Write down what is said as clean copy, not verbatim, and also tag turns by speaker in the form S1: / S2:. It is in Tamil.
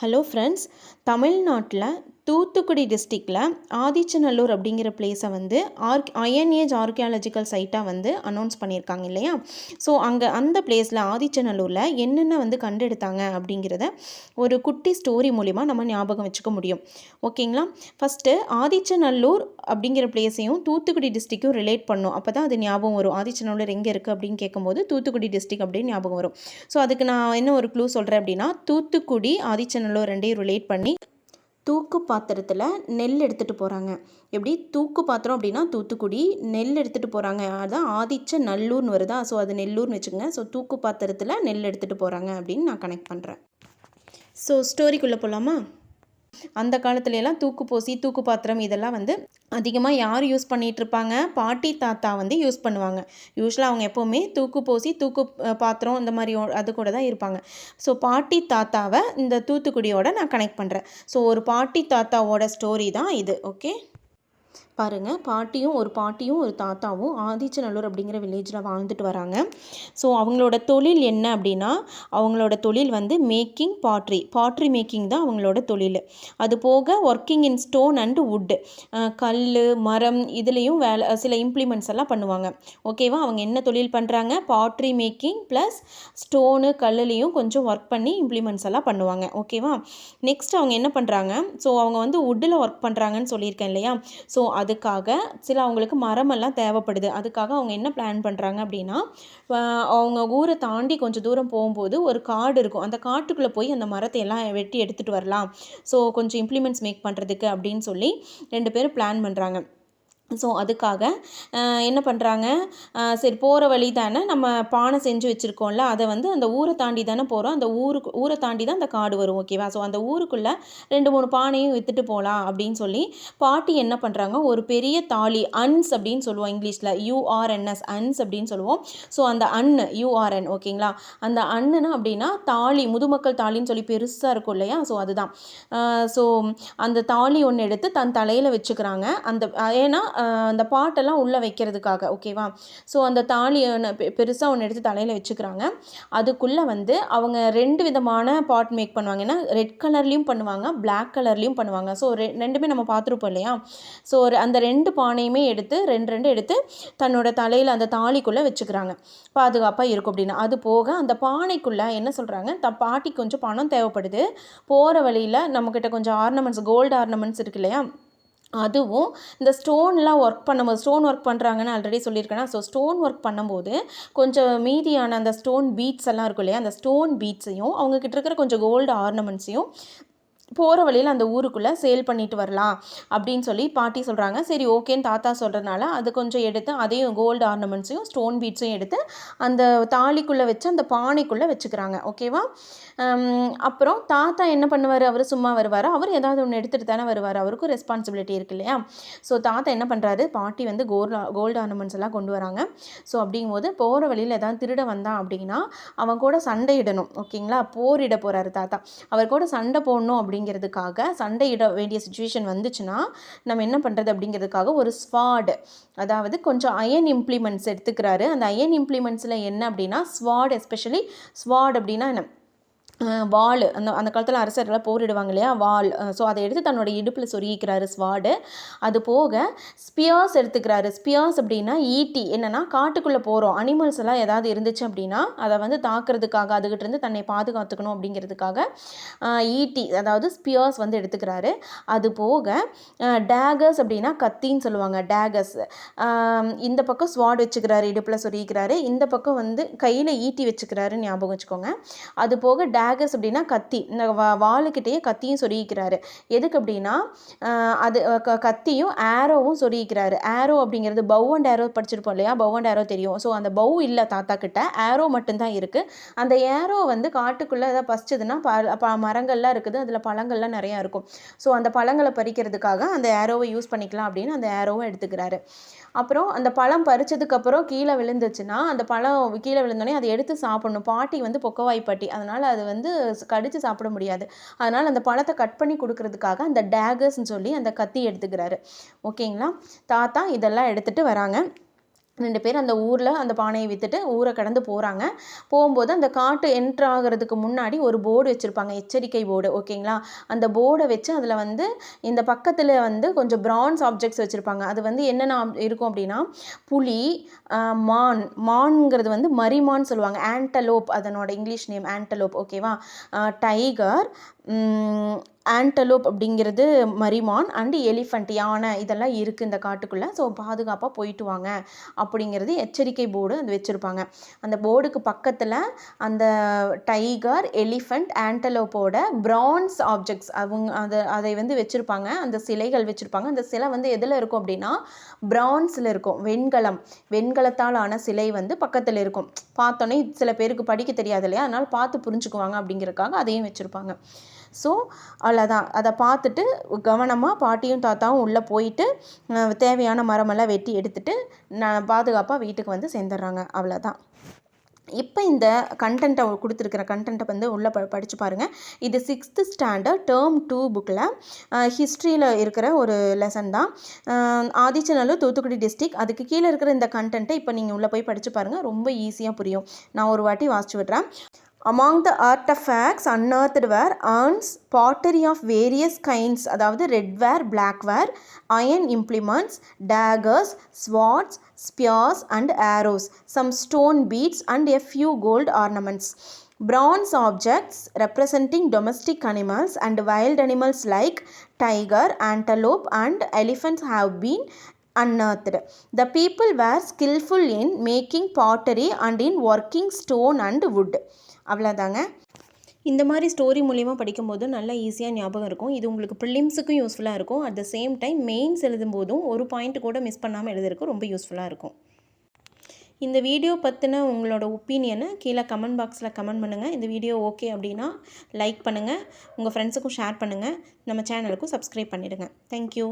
S1: ஹலோ ஃப்ரெண்ட்ஸ், தமிழ்நாட்டில் தூத்துக்குடி டிஸ்ட்ரிக்டில் ஆதிச்சநல்லூர் அப்படிங்கிற பிளேஸை வந்து அயன் ஏஜ் ஆர்கியாலஜிக்கல் சைட்டாக வந்து அனௌன்ஸ் பண்ணியிருக்காங்க இல்லையா. ஸோ அங்கே அந்த பிளேஸில் ஆதிச்சநல்லூரில் என்னென்ன வந்து கண்டெடுத்தாங்க அப்படிங்கிறத ஒரு குட்டி ஸ்டோரி மூலிமா நம்ம ஞாபகம் வச்சுக்க முடியும். ஓகேங்களா. ஃபஸ்ட்டு ஆதிச்சநல்லூர் அப்படிங்கிற பிளேஸையும் தூத்துக்குடி டிஸ்ட்ரிக்டும் ரிலேட் பண்ணும். அப்போ தான் அது ஞாபகம் வரும். ஆதிச்சநல்லூர் எங்கே இருக்குது அப்படின்னு கேட்கும்போது தூத்துக்குடி டிஸ்ட்ரிக் அப்படின்னு ஞாபகம் வரும். ஸோ அதுக்கு நான் என்ன ஒரு க்ளூ சொல்கிறேன் அப்படின்னா, தூத்துக்குடி ஆதிச்சநல்லூர் ரெண்டையும் ரிலேட் பண்ணி தூக்கு பாத்திரத்தில் நெல் எடுத்துகிட்டு போகிறாங்க. எப்படி தூக்கு பாத்திரம் அப்படின்னா தூத்துக்குடி, நெல் எடுத்துகிட்டு போகிறாங்க, அதுதான் ஆதிச்ச நல்லூர்னு வருதா. ஸோ அது நெல்லூர்னு வச்சுக்கோங்க. ஸோ தூக்கு பாத்திரத்தில் நெல் எடுத்துகிட்டு போகிறாங்க அப்படின்னு நான் கனெக்ட் பண்ணுறேன். ஸோ ஸ்டோரிக்குள்ளே போகலாமா. அந்த காலத்துலலாம் தூக்கு போசி, தூக்கு பாத்திரம் இதெல்லாம் வந்து அதிகமாக யார் யூஸ் பண்ணிகிட்ருப்பாங்க, பாட்டி தாத்தா வந்து யூஸ் பண்ணுவாங்க. யூஸ்வலாக அவங்க எப்போவுமே தூக்கு போசி, தூக்கு பாத்திரம் இந்த மாதிரி அது கூட தான் இருப்பாங்க. ஸோ பாட்டி தாத்தாவை இந்த தூத்துக்குடியோட நான் கனெக்ட் பண்ணுறேன். ஸோ ஒரு பாட்டி தாத்தாவோட ஸ்டோரி தான் இது. ஓகே, பாருங்கள். ஒரு பாட்டியும் ஒரு தாத்தாவும் ஆதிச்சநல்லூர் அப்படிங்கிற வில்லேஜில் வாழ்ந்துட்டு வராங்க. ஸோ அவங்களோட தொழில் என்ன அப்படின்னா, அவங்களோட தொழில் வந்து மேக்கிங் பாட்ரி மேக்கிங் தான் அவங்களோட தொழில். அது போக working in stone and wood, கல், மரம் இதுலேயும் சில இம்ப்ளிமெண்ட்ஸ் எல்லாம் பண்ணுவாங்க. ஓகேவா. அவங்க என்ன தொழில் பண்ணுறாங்க, பாட்ரி மேக்கிங் ப்ளஸ் ஸ்டோனு கல்லுலேயும் கொஞ்சம் ஒர்க் பண்ணி இம்ப்ளிமெண்ட்ஸ் எல்லாம் பண்ணுவாங்க. ஓகேவா. நெக்ஸ்ட் அவங்க என்ன பண்ணுறாங்க, ஸோ அவங்க வந்து வுட்டில் ஒர்க் பண்ணுறாங்கன்னு சொல்லியிருக்கேன் இல்லையா. ஸோ அதுக்காக அவங்களுக்கு மரமெல்லாம் தேவைப்படுது. அதுக்காக அவங்க என்ன பிளான் பண்ணுறாங்க அப்படின்னா, அவங்க ஊரை தாண்டி கொஞ்சம் தூரம் போகும்போது ஒரு காடு இருக்கும். அந்த காட்டுக்குள்ளே போய் அந்த மரத்தை எல்லாம் வெட்டி எடுத்துகிட்டு வரலாம். ஸோ கொஞ்சம் இம்ப்ளிமெண்ட்ஸ் மேக் பண்ணுறதுக்கு அப்படின்னு சொல்லி 2 பேரும் பிளான் பண்ணுறாங்க. ஸோ அதுக்காக என்ன பண்ணுறாங்க, சரி போகிற வழி தானே, நம்ம பானை செஞ்சு வச்சுருக்கோம்ல, அதை வந்து அந்த ஊரை தாண்டி தானே போகிறோம், அந்த ஊரை தாண்டி தான் அந்த காடு வரும். ஓகேவா. ஸோ அந்த ஊருக்குள்ளே 2-3 பானையும் விற்றுட்டு போகலாம் அப்படின்னு சொல்லி பாட்டி என்ன பண்ணுறாங்க, ஒரு பெரிய தாலி, அன்ஸ் அப்படின்னு சொல்லுவோம் இங்கிலீஷில், URNS அன்ஸ் அப்படின்னு சொல்லுவோம். ஸோ அந்த URN ஓகேங்களா. அந்த அண்ணுனா அப்படின்னா தாலி, முதுமக்கள் தாலின்னு சொல்லி பெருசாக இருக்கும் இல்லையா. ஸோ அதுதான். ஸோ அந்த தாலி ஒன்று எடுத்து தன் தலையில் வச்சுக்கிறாங்க. ஏன்னா அந்த பாட்டெல்லாம் உள்ளே வைக்கிறதுக்காக. ஓகேவா. ஸோ அந்த தாலியை பெருசாக ஒன்று எடுத்து தலையில் வச்சுக்கிறாங்க. அதுக்குள்ளே வந்து அவங்க 2 விதமான பாட் மேக் பண்ணுவாங்க. ஏன்னா ரெட் கலர்லேயும் பண்ணுவாங்க, பிளாக் கலர்லேயும் பண்ணுவாங்க. ஸோ ரெண்டுமே நம்ம பார்த்துருப்போம் இல்லையா. ஸோ அந்த 2 பானையுமே எடுத்து 2 எடுத்து தன்னோட தலையில் அந்த தாலிக்குள்ளே வச்சுக்கிறாங்க, பாதுகாப்பாக இருக்கும் அப்படின்னு. அது போக அந்த பானைக்குள்ளே என்ன சொல்கிறாங்க, பாட்டிக்கு கொஞ்சம் பணம் தேவைப்படுது. போகிற வழியில் நம்மக்கிட்ட கொஞ்சம் ஆர்னமெண்ட்ஸ், கோல்டு ஆர்னமெண்ட்ஸ் இருக்கு இல்லையா, அதுவும் இந்த ஸ்டோன்லாம் ஒர்க் பண்ணும்போது, ஸ்டோன் ஒர்க் பண்ணுறாங்கன்னு ஆல்ரெடி சொல்லியிருக்கேன்னா. ஸோ ஸ்டோன் ஒர்க் பண்ணும்போது கொஞ்சம் மீதியான அந்த ஸ்டோன் பீட்ஸ் எல்லாம் இருக்கும் இல்லையா, அந்த ஸ்டோன் பீட்ஸையும் அவங்கக்கிட்ட இருக்கிற கொஞ்சம் கோல்டு ஆர்னமெண்ட்ஸையும் போகிற வழியில் அந்த ஊருக்குள்ளே சேல் பண்ணிட்டு வரலாம் அப்படின்னு சொல்லி பாட்டி சொல்கிறாங்க. சரி ஓகேன்னு தாத்தா சொல்கிறதுனால அது கொஞ்சம் எடுத்து அதையும் கோல்டு ஆர்னமெண்ட்ஸையும் ஸ்டோன் பீட்ஸையும் எடுத்து அந்த தாலிக்குள்ளே வச்சு அந்த பானைக்குள்ளே வச்சுக்கிறாங்க. ஓகேவா. அப்புறம் தாத்தா என்ன பண்ணுவார், அவர் சும்மா வருவார், அவர் ஏதாவது ஒன்று எடுத்துகிட்டு தானே வருவார், அவருக்கும் ரெஸ்பான்சிபிலிட்டி இருக்கு இல்லையா. ஸோ தாத்தா என்ன பண்ணுறாரு, பாட்டி வந்து கோல்டு ஆர்னமெண்ட்ஸ் எல்லாம் கொண்டு வராங்க. ஸோ அப்படிங்கும்போது போகிற வழியில் ஏதாவது திருட வந்தான் அப்படின்னா அவன் கூட சண்டையிடணும். ஓகேங்களா. போரிட போகிறாரு தாத்தா. அவர் கூட சண்டை போடணும் அப்படிங்கிறதுக்காக, சண்டையிட வேண்டிய சுச்சுவேஷன் வந்துச்சுன்னா நம்ம என்ன பண்ணுறது அப்படிங்கிறதுக்காக ஒரு ஸ்வாட், அதாவது கொஞ்சம் அயன் இம்ப்ளிமெண்ட்ஸ் எடுத்துக்கிறாரு. அந்த அயன் இம்ப்ளிமெண்ட்ஸில் என்ன அப்படின்னா ஸ்வாட், எஸ்பெஷலி ஸ்வாட் அப்படின்னா என்ன, வாள். அந்த காலத்தில் அரசர்கள் போரிடுவாங்க இல்லையா, வாள். ஸோ அதை எடுத்து தன்னோட இடுப்பில் சொருகிக்கிறாரு ஸ்வாடு. அது போக ஸ்பியர்ஸ் எடுத்துக்கிறாரு. ஸ்பியர்ஸ் அப்படின்னா ஈட்டி. என்னென்னா காட்டுக்குள்ளே போகிறோம், அனிமல்ஸ் எல்லாம் ஏதாவது இருந்துச்சு அப்படின்னா அதை வந்து தாக்குறதுக்காக, அதுகிட்டேருந்து தன்னை பாதுகாத்துக்கணும் அப்படிங்கிறதுக்காக ஈட்டி, அதாவது ஸ்பியர்ஸ் வந்து எடுத்துக்கிறாரு. அது போக டேகர்ஸ் அப்படின்னா கத்தின்னு சொல்லுவாங்க, டேகர்ஸ். இந்த பக்கம் ஸ்வாட் வச்சுக்கிறாரு, இடுப்பில் சொருகிக்கிறாரு. இந்த பக்கம் வந்து கையில் ஈட்டி வச்சுக்கிறாரு, ஞாபகம் வச்சுக்கோங்க. அது போக டேகர்ஸ் அப்படின்னா கத்தி, இந்த வாளுக்கிட்டேயே கத்தியும் சொருகிக்கிறாரு. எதுக்கு அப்படின்னா அது கத்தியும் ஆரோவும் சொருகிக்கிறாரு. ஆரோ அப்படிங்கிறது பவ் அண்ட் ஆரோ படிச்சிருப்போம் இல்லையா, பவ் அண்ட் ஆரோ தெரியும். ஸோ அந்த பவ் இல்லை தாத்தா கிட்ட, ஆரோ மட்டும்தான் இருக்குது. அந்த ஏரோ வந்து காட்டுக்குள்ளே ஏதாவது பசிச்சதுன்னா மரங்கள்லாம் இருக்குது, அதில் பழங்கள்லாம் நிறையா இருக்கும். ஸோ அந்த பழங்களை பறிக்கிறதுக்காக அந்த ஏரோவை யூஸ் பண்ணிக்கலாம் அப்படின்னு அந்த ஏரோவை எடுத்துக்கிறாரு. அப்புறம் அந்த பழம் பறிச்சதுக்கப்புறம் கீழே விழுந்துச்சுன்னா, அந்த பழம் கீழே விழுந்தோடனே அதை எடுத்து சாப்பிடணும். பாட்டி வந்து பொக்கவாய் பாட்டி, அதனால் அது வந்து கடித்து சாப்பிட முடியாது. அதனால் அந்த பழத்தை கட் பண்ணி கொடுக்கறதுக்காக அந்த டேகர்ஸ்ன்னு சொல்லி அந்த கத்தி எடுத்துக்கிறாரு. ஓகேங்களா. தாத்தா இதெல்லாம் எடுத்துகிட்டு வராங்க. 2 பேர் அந்த ஊரில் அந்த பானையை விற்றுட்டு ஊரை கடந்து போகிறாங்க. போகும்போது அந்த காட்டு என்ட்ரு ஆகிறதுக்கு முன்னாடி ஒரு போர்டு வச்சுருப்பாங்க, எச்சரிக்கை போர்டு. ஓகேங்களா? அந்த போர்டை வச்சு அதில் வந்து இந்த பக்கத்தில் வந்து கொஞ்சம் பிரான்ஸ் ஆப்ஜெக்ட்ஸ் வச்சுருப்பாங்க. அது வந்து என்னென்ன இருக்கும் அப்படின்னா, புலி, மான்ங்கிறது வந்து மரிமான்னு சொல்லுவாங்க. ஆன்டலோப் அதனோட இங்கிலீஷ் நேம் ஆன்டலோப். ஓகேவா? டைகர், ஆன்டலோப் அப்படிங்கிறது மரிமான், அண்டு எலிஃபண்ட் யானை, இதெல்லாம் இருக்குது இந்த காட்டுக்குள்ளே. ஸோ பாதுகாப்பாக போயிட்டு வாங்க அப்படிங்கிறது எச்சரிக்கை போர்டு அது வச்சுருப்பாங்க. அந்த போர்டுக்கு பக்கத்தில் அந்த டைகர், எலிஃபண்ட், ஆன்டலோப்போட பிரான்ஸ் ஆப்ஜெக்ட்ஸ் அதை வந்து வச்சுருப்பாங்க. அந்த சிலைகள் வச்சுருப்பாங்க. அந்த சிலை வந்து எதில் இருக்கும் அப்படின்னா பிரான்ஸில் இருக்கும். வெண்கலத்தால் ஆன சிலை வந்து பக்கத்தில் இருக்கும். பார்த்தோன்னே சில பேருக்கு படிக்க தெரியாது இல்லையா, அதனால் பார்த்து புரிஞ்சுக்குவாங்க அப்படிங்கிறதுக்காக அதையும் வச்சுருப்பாங்க. ஸோ அவ்வளோதான். அதை பார்த்துட்டு கவனமாக பாட்டியும் தாத்தாவும் உள்ளே போயிட்டு தேவையான மரமெல்லாம் வெட்டி எடுத்துகிட்டு பாதுகாப்பாக வீட்டுக்கு வந்து சேர்ந்துடுறாங்க. அவ்வளோதான். இப்போ இந்த கண்டென்ட்டை கொடுத்துருக்கிற கண்டென்ட்டை வந்து உள்ளே படித்து பாருங்கள். இது 6th ஸ்டாண்டர்ட் டேர்ம் 2 புக்கில் ஹிஸ்ட்ரியில் இருக்கிற ஒரு லெசன் தான். ஆதிச்சநல்லூர் தூத்துக்குடி டிஸ்ட்ரிக்ட். அதுக்கு கீழே இருக்கிற இந்த கண்டென்ட்டை இப்போ நீங்கள் உள்ளே போய் படித்து பாருங்கள். ரொம்ப ஈஸியாக புரியும். நான் ஒரு வாட்டி வாசிச்சு விடுறேன். Among the artifacts unearthed were urns, pottery of various kinds, அதாவது redware, blackware, iron implements, daggers, swords, spears and arrows, some stone beads and a few gold ornaments. Bronze objects representing domestic animals and wild animals like tiger, antelope and elephants have been unearthed. The people were skillful in making pottery and in working stone and wood. அவ்வளோதாங்க. இந்த மாதிரி ஸ்டோரி மூலிமா படிக்கும்போது நல்லா ஈஸியாக ஞாபகம் இருக்கும். இது உங்களுக்கு ப்ரிலிம்ஸுக்கும் யூஸ்ஃபுல்லாக இருக்கும். At the same time mains எழுதும்போதும் ஒரு பாயிண்ட் கூட மிஸ் பண்ணாமல் எழுதுறதுக்கு ரொம்ப யூஸ்ஃபுல்லாக இருக்கும். இந்த வீடியோ பற்றின உங்களோட ஒப்பீனியனை கீழே கமெண்ட் பாக்ஸில் கமெண்ட் பண்ணுங்கள். இந்த வீடியோ ஓகே அப்படின்னா லைக் பண்ணுங்கள், உங்கள் ஃப்ரெண்ட்ஸுக்கும் ஷேர் பண்ணுங்கள், நம்ம சேனலுக்கும் சப்ஸ்கிரைப் பண்ணிவிடுங்க. தேங்க்யூ.